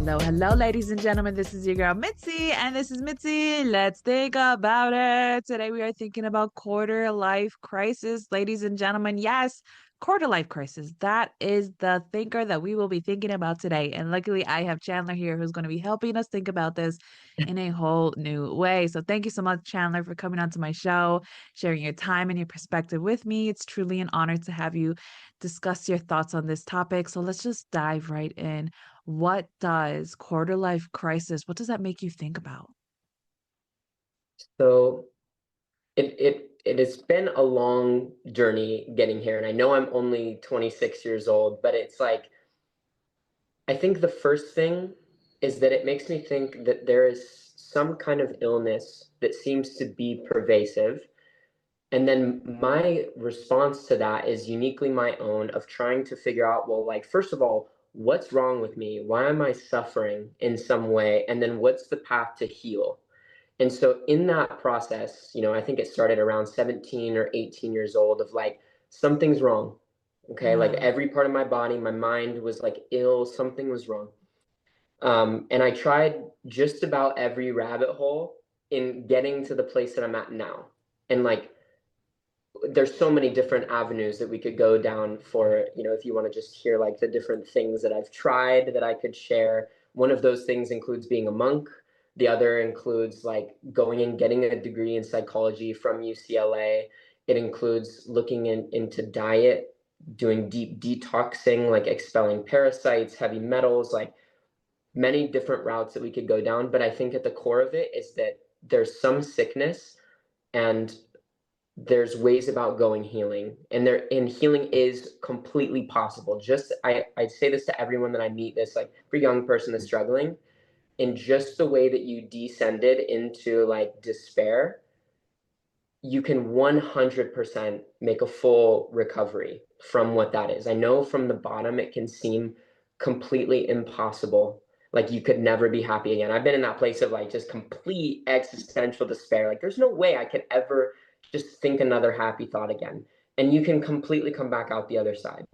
Hello, ladies and gentlemen. This is your girl Mitzi, and this is Mitzi. Let's think about it. Today we are thinking about quarter life crisis, ladies and gentlemen. Yes, quarter life crisis. That is the thinker that we will be thinking about today. And luckily, I have Chandler here who's going to be helping us think about this in a whole new way. So thank you so much, Chandler, for coming onto my show, sharing your time and your perspective with me. It's truly an honor to have you discuss your thoughts on this topic. So let's just dive right in. What does quarter life crisis, what does that make you think about? So it has been a long journey getting here, and I know I'm only 26 years old, but it's like I think the first thing is that it makes me think that there is some kind of illness that seems to be pervasive. And then my response to that is uniquely my own of trying to figure out, well, like, first of all, what's wrong with me? Why am I suffering in some way? And then what's the path to heal? And so in that process, I think it started around 17 or 18 years old of like, something's wrong. Okay. Like Yeah. every part of my body, my mind was like ill, something was wrong. And I tried just about every rabbit hole in getting to the place that I'm at now. And like, there's so many different avenues that we could go down for, if you want to just hear like the different things that I've tried that I could share. One of those things includes being a monk. The other includes like going and getting a degree in psychology from UCLA. It includes looking into diet, doing deep detoxing, like expelling parasites, heavy metals, like many different routes that we could go down. But I think at the core of it is that there's some sickness, and there's ways about going healing, and healing is completely possible. Just I say this to everyone that I meet, this like for young person that's struggling, in just the way that you descended into like despair, you can 100% make a full recovery from what that is. I know from the bottom it can seem completely impossible, like you could never be happy again. I've been in that place of like just complete existential despair, like there's no way I could ever just think another happy thought again, and you can completely come back out the other side.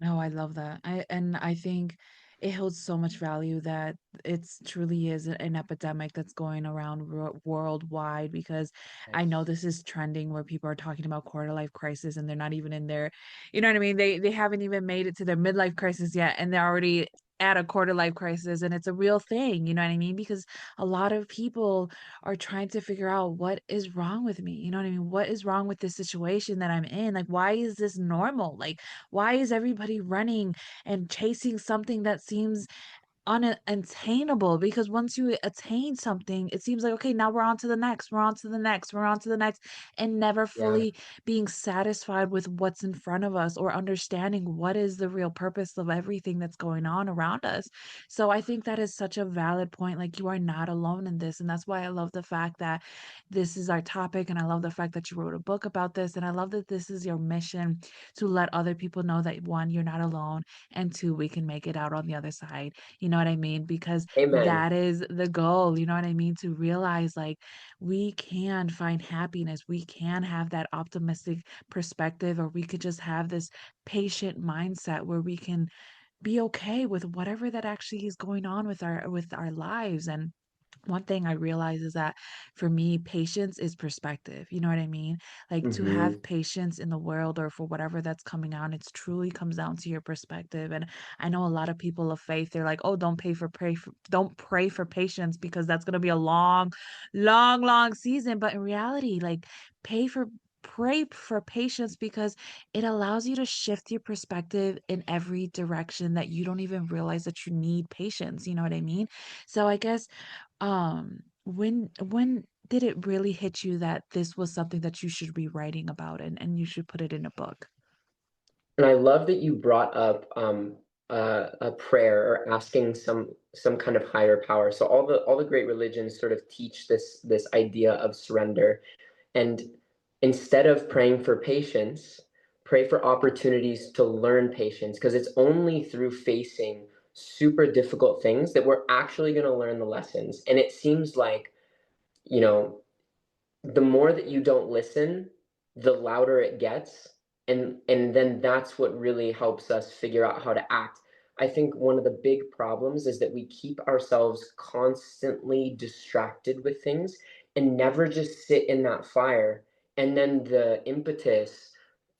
No, I love that. I think it holds so much value that it's truly is an epidemic that's going around worldwide, because I know Yes. this is trending where people are talking about quarter life crisis and they're not even in their, you know what I mean? They haven't even made it to their midlife crisis yet, and they're already at a quarter life crisis, and it's a real thing, you know what I mean? Because a lot of people are trying to figure out what is wrong with me. You know what I mean? What is wrong with this situation that I'm in? Like, why is this normal? Like, why is everybody running and chasing something that seems unattainable? Because once you attain something, it seems like, okay, now we're on to the next, we're on to the next, we're on to the next, and never Yeah. fully being satisfied with what's in front of us or understanding what is the real purpose of everything that's going on around us. So I think that is such a valid point. Like, you are not alone in this. And that's why I love the fact that this is our topic. And I love the fact that you wrote a book about this. And I love that this is your mission to let other people know that, one, you're not alone, and two, we can make it out on the other side. You know what I mean? Because Amen. that is the goal, you know what I mean? To realize, like, we can find happiness, we can have that optimistic perspective, or we could just have this patient mindset where we can be okay with whatever that actually is going on with our lives. And one thing I realize is that for me, patience is perspective. You know what I mean? Like, to have Hmm. patience in the world or for whatever that's coming out, it's truly comes down to your perspective. And I know a lot of people of faith, they're like, oh, don't pray for patience because that's gonna be a long, long, long season. But in reality, like, pay for pray for patience because it allows you to shift your perspective in every direction that you don't even realize that you need patience. You know what I mean? So I guess when did it really hit you that this was something that you should be writing about, and you should put it in a book? And I love that you brought up a prayer or asking some kind of higher power. So all the great religions sort of teach this idea of surrender. And instead of praying for patience, pray for opportunities to learn patience, because it's only through facing super difficult things that we're actually going to learn the lessons. And it seems like, you know, the more that you don't listen, the louder it gets. And then that's what really helps us figure out how to act. I think one of the big problems is that we keep ourselves constantly distracted with things and never just sit in that fire. And then the impetus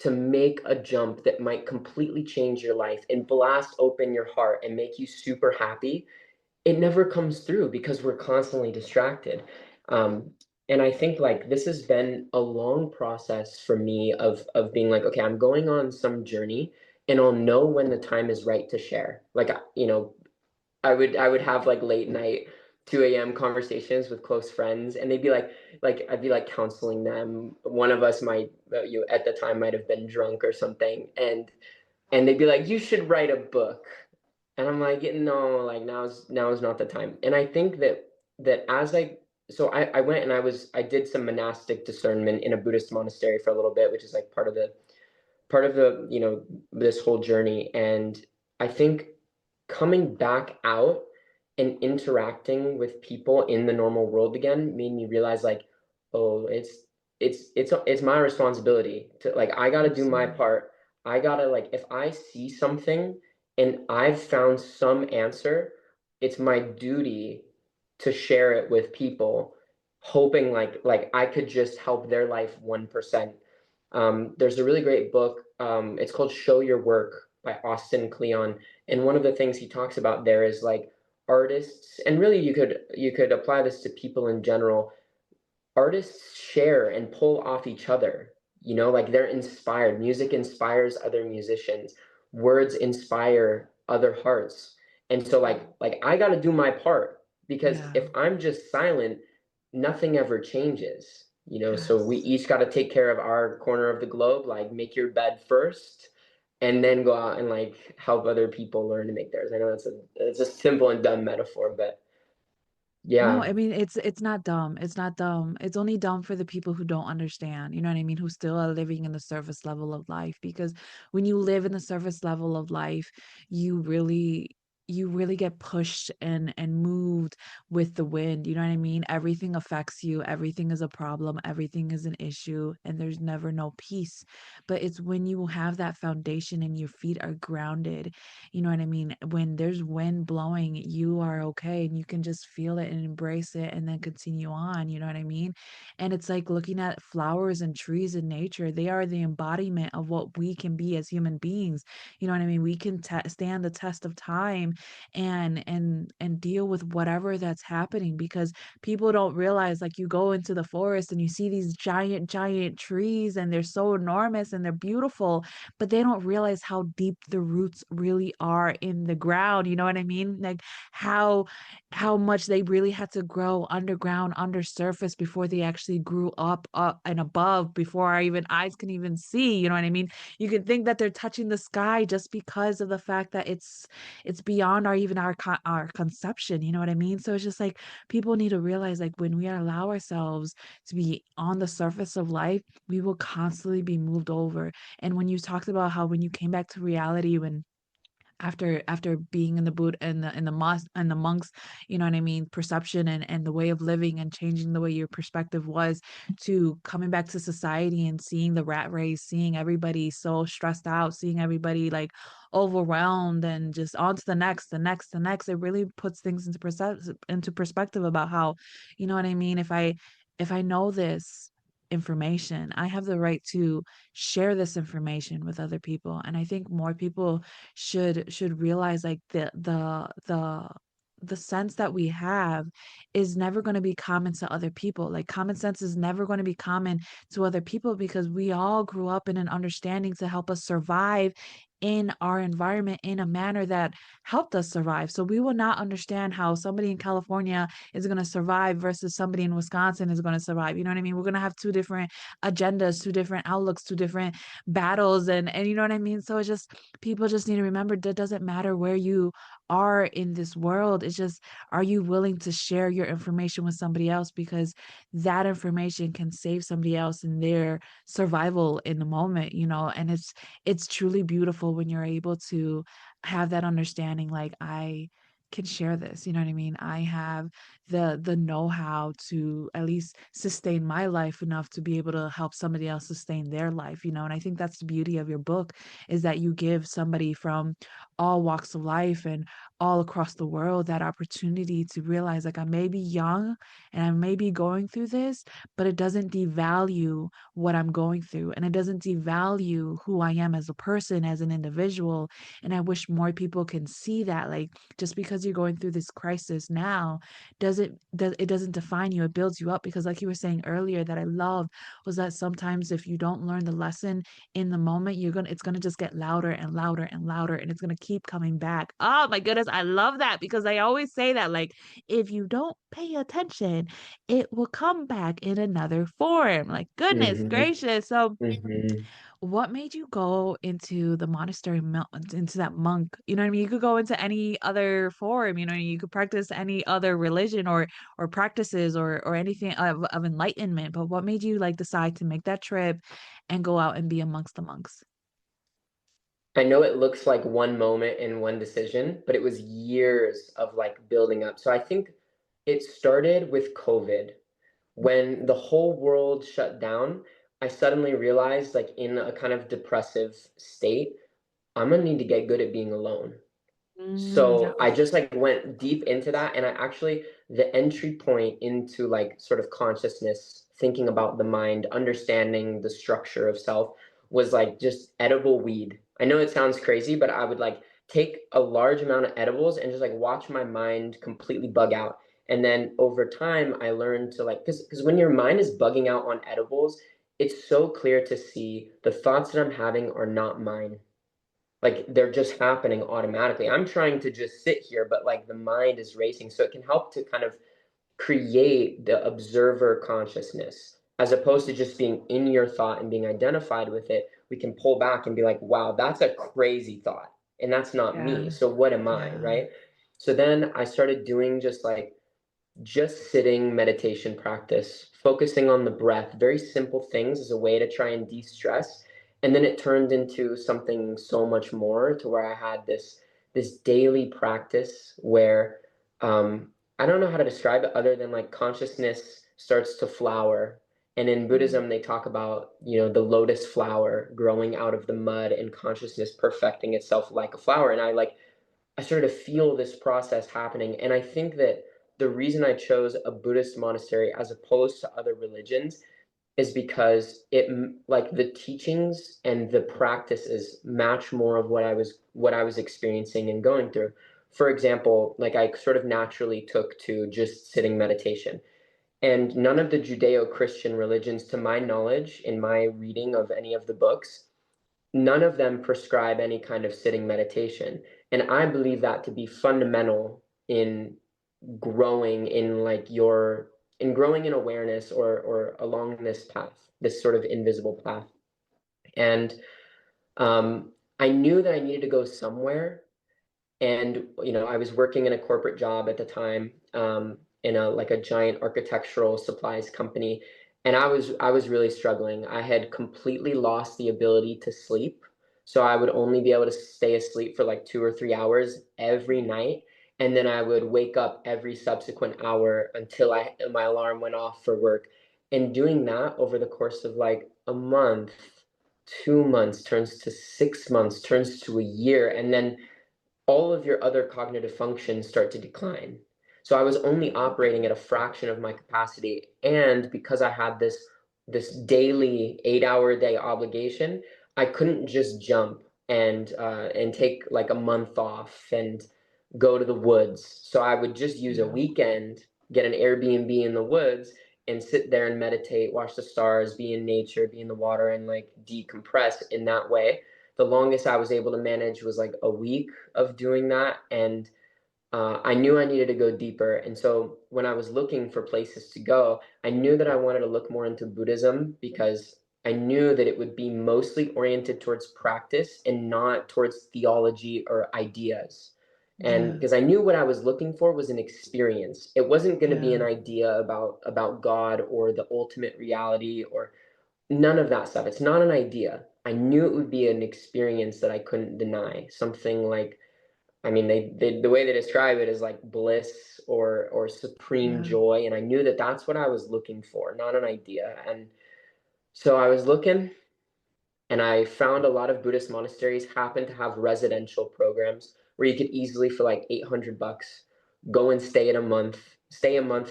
to make a jump that might completely change your life and blast open your heart and make you super happy, it never comes through because we're constantly distracted. Um, and I think like this has been a long process for me of being like, okay, I'm going on some journey and I'll know when the time is right to share. Like, you know, I would have like late night 2 a.m. conversations with close friends, and they'd be like I'd be like counseling them. One of us might, you at the time might have been drunk or something, and they'd be like, "You should write a book." And I'm like, "No, like now is not the time." And I think that as I went and I did some monastic discernment in a Buddhist monastery for a little bit, which is like part of the, you know, this whole journey. And I think coming back out and interacting with people in the normal world again made me realize like, oh, it's my responsibility to like, I got to do my Absolutely. part. I got to like, if I see something and I've found some answer, it's my duty to share it with people, hoping like I could just help their life 1%. There's a really great book. It's called Show Your Work by Austin Kleon. And one of the things he talks about there is like artists, and really you could apply this to people in general. Artists share and pull off each other. You know, like they're inspired. Music inspires other musicians. Words inspire other hearts. And so like I got to do my part because Yeah. if I'm just silent, nothing ever changes. You know, so we Yes. each got to take care of our corner of the globe, like make your bed first and then go out and like help other people learn to make theirs. I know it's a simple and dumb metaphor, but No, yeah. I mean it's not dumb. It's not dumb. It's only dumb for the people who don't understand. You know what I mean? Who still are living in the surface level of life. Because when you live in the surface level of life, you really you really get pushed and moved with the wind. You know what I mean? Everything affects you. Everything is a problem. Everything is an issue, and there's never no peace. But it's when you have that foundation and your feet are grounded, you know what I mean? When there's wind blowing, you are okay and you can just feel it and embrace it and then continue on, you know what I mean? And it's like looking at flowers and trees in nature. They are the embodiment of what we can be as human beings. You know what I mean? We can stand the test of time and deal with whatever that's happening because people don't realize like you go into the forest and you see these giant trees and they're so enormous and they're beautiful, but they don't realize how deep the roots really are in the ground, you know what I mean? Like how how much they really had to grow underground, under surface before they actually grew up and above before our even eyes can even see, you know what I mean? You can think that they're touching the sky just because of the fact that it's beyond our even our conception, you know what I mean? So it's just like people need to realize like when we allow ourselves to be on the surface of life, we will constantly be moved over. And when you talked about how when you came back to reality when after being in the boot and the mosque and the monks, you know what I mean, perception and the way of living and changing the way your perspective was to coming back to society and seeing the rat race, seeing everybody so stressed out, seeing everybody like overwhelmed and just on to the next, it really puts things into perspective about how, you know what I mean, if I know this information, I have the right to share this information with other people. And I think more people should realize like the sense that we have is never going to be common to other people. Like common sense is never going to be common to other people because we all grew up in an understanding to help us survive in our environment in a manner that helped us survive. So we will not understand how somebody in California is going to survive versus somebody in Wisconsin is going to survive. You know what I mean? We're going to have two different agendas, two different outlooks, two different battles and you know what I mean? So it's just people just need to remember that doesn't matter where you are in this world. It's just, are you willing to share your information with somebody else? Because that information can save somebody else in their survival in the moment, you know? And it's truly beautiful when you're able to have that understanding. Like, I can share this. You know what I mean? I have the know-how to at least sustain my life enough to be able to help somebody else sustain their life, you know? And I think that's the beauty of your book, is that you give somebody from all walks of life and all across the world that opportunity to realize, like, I may be young and I may be going through this, but it doesn't devalue what I'm going through, and it doesn't devalue who I am as a person, as an individual. And I wish more people can see that, like, just because you're going through this crisis now doesn't define you. It builds you up, because like you were saying earlier, that I love, was that sometimes if you don't learn the lesson in the moment, it's gonna just get louder and louder and louder, and it's gonna keep coming back. Oh my goodness, I love that, because I always say that, like, if you don't pay attention, it will come back in another form. Like, goodness Hmm. gracious. So Hmm. what made you go into the monastery, into that monk? You know what I mean? You could go into any other form, you know, you could practice any other religion or practices or anything of enlightenment. But what made you like decide to make that trip and go out and be amongst the monks? I know it looks like one moment and one decision, but it was years of like building up. So I think it started with COVID. When the whole world shut down, I suddenly realized, like in a kind of depressive state, I'm gonna need to get good at being alone. Yeah. So I just like went deep into that, and I actually, the entry point into like sort of consciousness, thinking about the mind, understanding the structure of self, was like just edible weed. I know it sounds crazy, but I would like take a large amount of edibles and just like watch my mind completely bug out. And then over time I learned to like, because when your mind is bugging out on edibles, it's so clear to see the thoughts that I'm having are not mine, like they're just happening automatically. I'm trying to just sit here, but like the mind is racing. So it can help to kind of create the observer consciousness as opposed to just being in your thought and being identified with it. We can pull back and be like, wow, that's a crazy thought. And that's not me. Yeah. So what am I? Yeah. Right. So then I started doing just sitting meditation practice, focusing on the breath, very simple things as a way to try and de-stress. And then it turned into something so much more, to where I had this daily practice where I don't know how to describe it other than like consciousness starts to flower. And in Mm. Buddhism, they talk about, the lotus flower growing out of the mud and consciousness perfecting itself like a flower. And I started to feel this process happening. And I think that the reason I chose a Buddhist monastery as opposed to other religions is because like the teachings and the practices match more of what I was experiencing and going through. For example, like I sort of naturally took to just sitting meditation. And none of the Judeo-Christian religions, to my knowledge, in my reading of any of the books, none of them prescribe any kind of sitting meditation. And I believe that to be fundamental in growing in like your in growing in awareness, or along this path, this sort of invisible path. And I knew that I needed to go somewhere. And I was working in a corporate job at the time, in a like a giant architectural supplies company, and I was really struggling. I had completely lost the ability to sleep, so I would only be able to stay asleep for like 2 or 3 hours every night, and then I would wake up every subsequent hour until my alarm went off for work. And doing that over the course of like a month, 2 months, turns to 6 months, turns to a year, and then all of your other cognitive functions start to decline. So I was only operating at a fraction of my capacity. And because I had this daily 8 hour a day obligation, I couldn't just jump and take like a month off and go to the woods. So I would just use a Yeah. weekend, get an Airbnb in the woods, and sit there and meditate, watch the stars, be in nature, be in the water, and like decompress in that way. The longest I was able to manage was like a week of doing that. And I knew I needed to go deeper. And so when I was looking for places to go, I knew that I wanted to look more into Buddhism, because I knew that it would be mostly oriented towards practice and not towards theology or ideas. And Yeah. because I knew what I was looking for was an experience. It wasn't going to be an Yeah. idea about God or the ultimate reality or none of that stuff. It's not an idea. I knew it would be an experience that I couldn't deny. Something like I mean, the way they describe it is like bliss or supreme Yeah. joy, and I knew that that's what I was looking for, not an idea. And so I was looking, and I found a lot of Buddhist monasteries happen to have residential programs where you could easily, for like 800 bucks, go and stay a month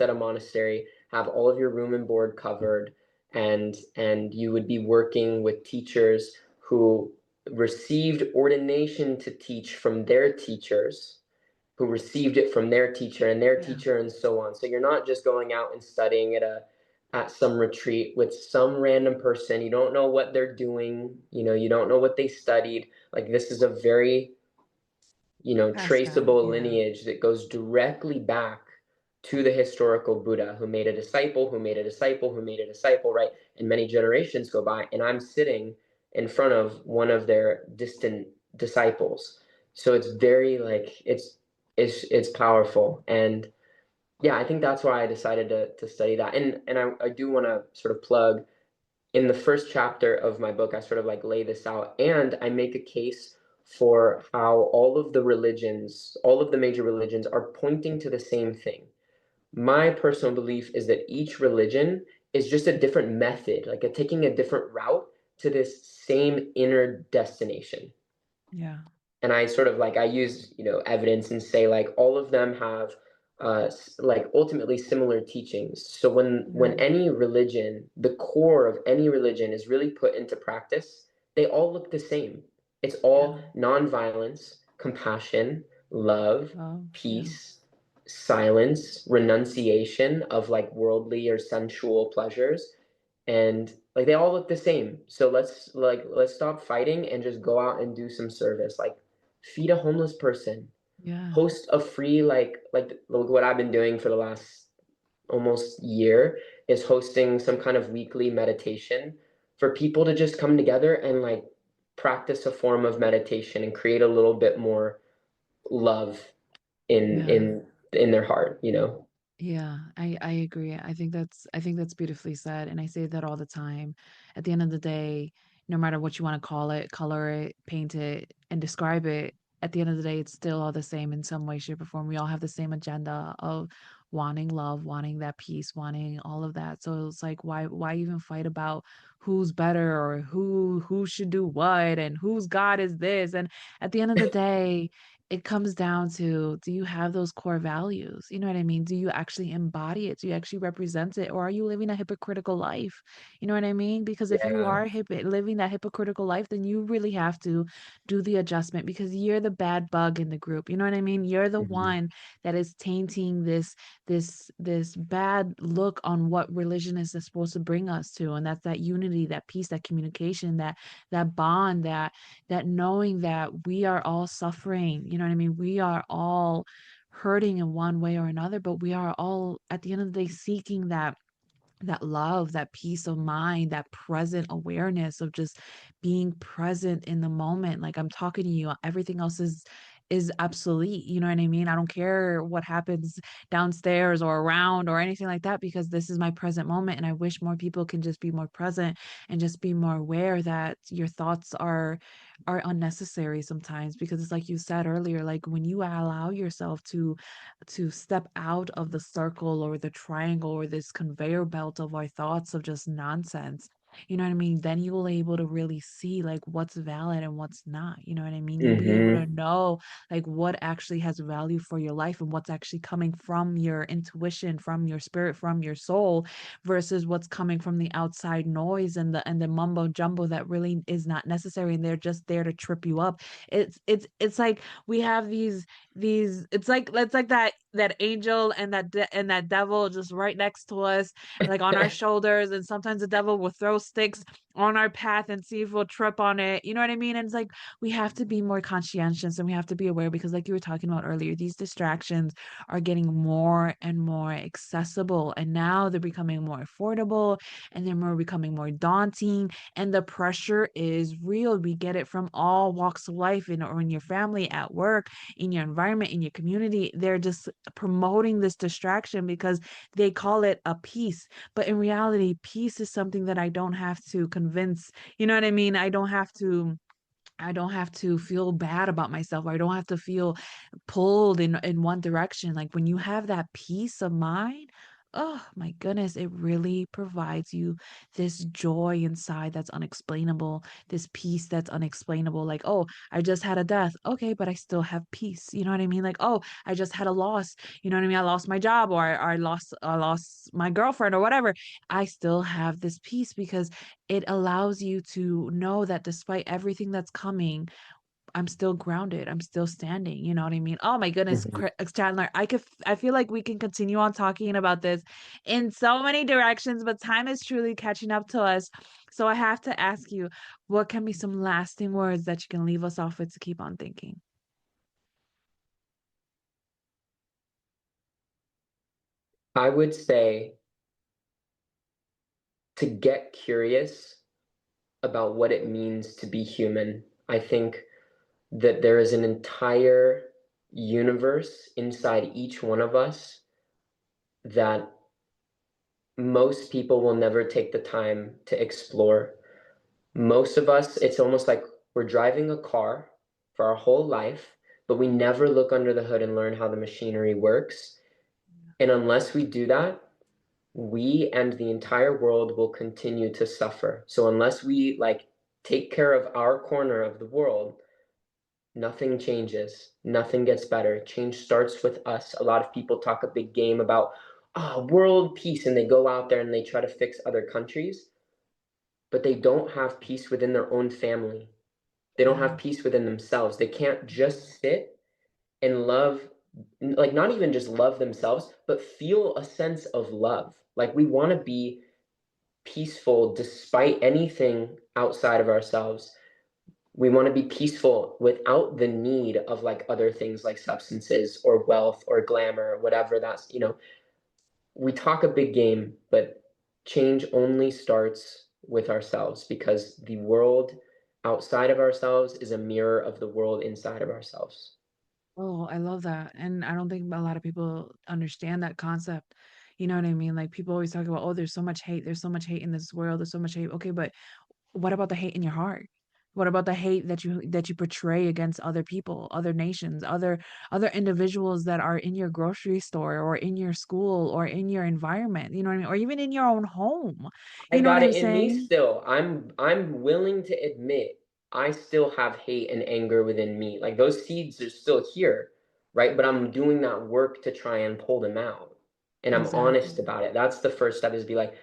at a monastery, have all of your room and board covered, and you would be working with teachers who received ordination to teach from their teachers, who received it from their teacher and their Yeah. teacher, and so on. So you're not just going out and studying at some retreat with some random person. You don't know what they're doing. You don't know what they studied. Like, this is a very, Passed down. traceable Yeah. lineage that goes directly back to the historical Buddha, who made a disciple, who made a disciple, who made a disciple, right? And many generations go by, and I'm sitting in front of one of their distant disciples. So it's very like it's powerful. And yeah, I think that's why I decided to study that. And I do want to sort of plug, in the first chapter of my book, I sort of like lay this out, and I make a case for how all of the religions, all of the major religions, are pointing to the same thing. My personal belief is that each religion is just a different method, like taking a different route to this same inner destination. Yeah. And I sort of like, I use, evidence and say like all of them have like ultimately similar teachings. So when Yeah. any religion, the core of any religion is really put into practice, they all look the same. It's Yeah. all nonviolence, compassion, love, Love. Yeah. peace, silence, renunciation of like worldly or sensual pleasures, and like they all look the same. So let's stop fighting and just go out and do some service. Like, feed a homeless person, Yeah. host a free, like what I've been doing for the last almost year is hosting some kind of weekly meditation for people to just come together and like practice a form of meditation and create a little bit more love in Yeah. in in their heart. Yeah, I agree. I think that's beautifully said, and I say that all the time. At the end of the day, no matter what you want to call it, color it, paint it, and describe it, at the end of the day, it's still all the same in some way, shape, or form. We all have the same agenda of wanting love, wanting that peace, wanting all of that. So it's like, why even fight about who's better or who should do what and whose God is this? And at the end of the day, it comes down to, do you have those core values? You know what I mean? Do you actually embody it? Do you actually represent it? Or are you living a hypocritical life? You know what I mean? Because if you Yeah. are living that hypocritical life, then you really have to do the adjustment because you're the bad bug in the group. You know what I mean? You're the Mhm. one that is tainting this bad look on what religion is supposed to bring us to. And that's that unity, that peace, that communication, that bond, that knowing that we are all suffering, you know what I mean? We are all hurting in one way or another, but we are all at the end of the day seeking that love, that peace of mind, that present awareness of just being present in the moment. Like I'm talking to you, everything else is obsolete. You know what I mean? I don't care what happens downstairs or around or anything like that because this is my present moment. And I wish more people can just be more present and just be more aware that your thoughts are unnecessary sometimes because it's like you said earlier, like when you allow yourself to step out of the circle or the triangle or this conveyor belt of our thoughts of just nonsense. You know what I mean? Then you will able to really see like what's valid and what's not. You know what I mean? You'll be able to Mhm. know like what actually has value for your life and what's actually coming from your intuition, from your spirit, from your soul versus what's coming from the outside noise and the mumbo jumbo that really is not necessary and they're just there to trip you up. It's like we have these it's like that angel and and that devil just right next to us like on our shoulders, and sometimes the devil will throw sticks on our path and see if we'll trip on it, you know what I mean? And it's like we have to be more conscientious and we have to be aware because like you were talking about earlier, these distractions are getting more and more accessible and now they're becoming more affordable and they're more becoming more daunting, and the pressure is real. We get it from all walks of life or in your family, at work, in your environment, in your community. They're just promoting this distraction because they call it a peace. But in reality, peace is something that I don't have to convince. You know what I mean? I don't have to I don't have to feel bad about myself. I don't have to feel pulled in one direction. Like when you have that peace of mind, oh my goodness, it really provides you this joy inside that's unexplainable, this peace that's unexplainable. Like, oh, I just had a death. Okay, but I still have peace. You know what I mean? Like, oh, I just had a loss. You know what I mean? I lost my job or I lost my girlfriend or whatever. I still have this peace because it allows you to know that despite everything that's coming, I'm still grounded. I'm still standing. You know what I mean? Oh my goodness, Mhm. Chandler, I feel like we can continue on talking about this in so many directions, but time is truly catching up to us. So I have to ask you, what can be some lasting words that you can leave us off with to keep on thinking? I would say to get curious about what it means to be human. I think that there is an entire universe inside each one of us that most people will never take the time to explore. Most of us, it's almost like we're driving a car for our whole life, but we never look under the hood and learn how the machinery works. And unless we do that, we and the entire world will continue to suffer. So unless we like take care of our corner of the world, nothing changes, nothing gets better. Change starts with us. A lot of people talk a big game about world peace, and they go out there and they try to fix other countries, but they don't have peace within their own family. They don't Yeah. have peace within themselves. They can't just sit and love, like not even just love themselves, but feel a sense of love. Like we want to be peaceful despite anything outside of ourselves. We want to be peaceful without the need of like other things like substances or wealth or glamour, whatever that's. We talk a big game, but change only starts with ourselves because the world outside of ourselves is a mirror of the world inside of ourselves. Oh, I love that. And I don't think a lot of people understand that concept. You know what I mean? Like people always talk about, oh, there's so much hate. There's so much hate in this world. There's so much hate. Okay, but what about the hate in your heart? What about the hate that you portray against other people, other nations, other individuals that are in your grocery store or in your school or in your environment, you know what I mean? Or even in your own home. I You know what got I'm it in me saying? still. I'm willing to admit I still have hate and anger within me. Like those seeds are still here, right? But I'm doing that work to try and pull them out. And I'm honest Exactly. about it. That's the first step is be like,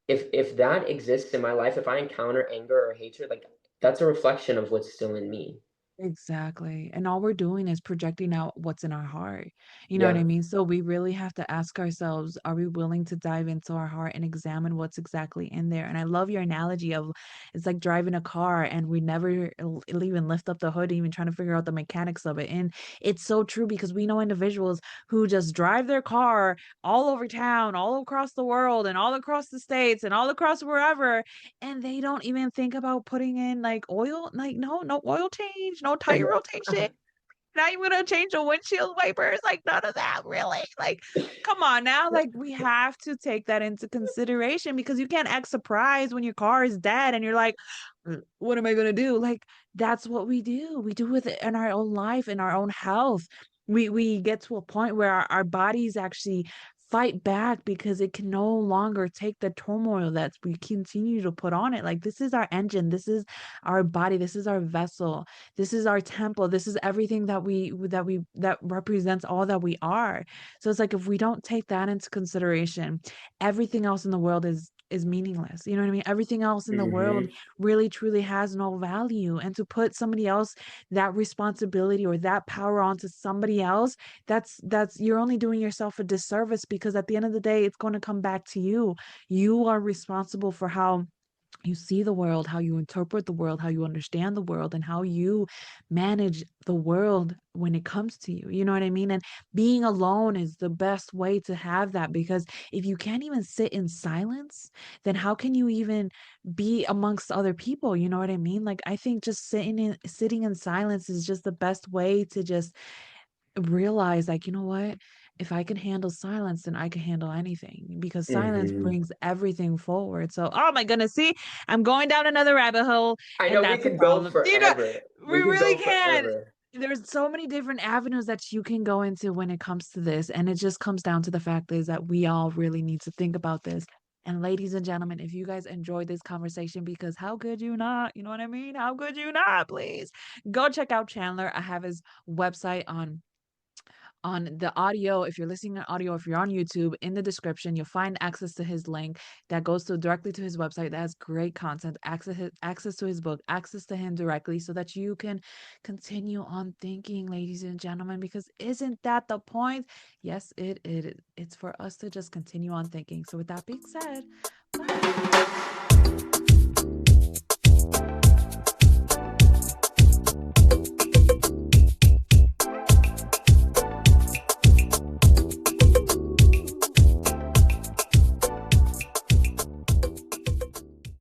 if that exists in my life, if I encounter anger or hatred, like that's a reflection of what's still in me. Exactly. And all we're doing is projecting out what's in our heart. You know what I Yeah. mean? So we really have to ask ourselves, are we willing to dive into our heart and examine what's exactly in there? And I love your analogy of it's like driving a car and we never even lift up the hood, even trying to figure out the mechanics of it. And it's so true because we know individuals who just drive their car all over town, all across the world, and all across the states, and all across wherever, and they don't even think about putting in like oil, like no oil change, no tire rotation, not even gonna change the windshield wipers, like none of that really. Like, come on now. Like we have to take that into consideration because you can't act surprised when your car is dead and you're like, what am I gonna do? Like that's what we do. We do with it in our own life, in our own health. We get to a point where our bodies actually fight back because it can no longer take the turmoil that we continue to put on it. Like this is our engine, this is our body, this is our vessel, this is our temple, this is everything that represents all that we are. So it's like if we don't take that into consideration, everything else in the world is meaningless. You know what I mean? Everything else in the world Hmm. really truly has no value. And to put somebody else that responsibility or that power onto somebody else, that's you're only doing yourself a disservice because at the end of the day it's going to come back to you. You are responsible for how you see the world, how you interpret the world, how you understand the world, and how you manage the world when it comes to you. You know what I mean? And being alone is the best way to have that because if you can't even sit in silence, then how can you even be amongst other people? You know what I mean? Like I think just sitting in silence is just the best way to just realize like, you know what? if I can handle silence, then I can handle anything, because silence Hmm. brings everything forward. So, oh my goodness, see, I'm going down another rabbit hole, I and know we that's a could go problem. forever. We We could really go can. forever. There's so many different avenues that you can go into when it comes to this. And it just comes down to the fact is that we all really need to think about this. And ladies and gentlemen, if you guys enjoyed this conversation, because how could you not? You know what I mean? How could you not? Please go check out Chandler. I have his website on the audio. If you're listening on audio, if you're on YouTube, in the description you'll find access to his link that goes to directly to his website that has great content, access to his book, access to him directly, so that you can continue on thinking, ladies and gentlemen, because isn't that the point? Yes, it's for us to just continue on thinking. So with that being said, bye.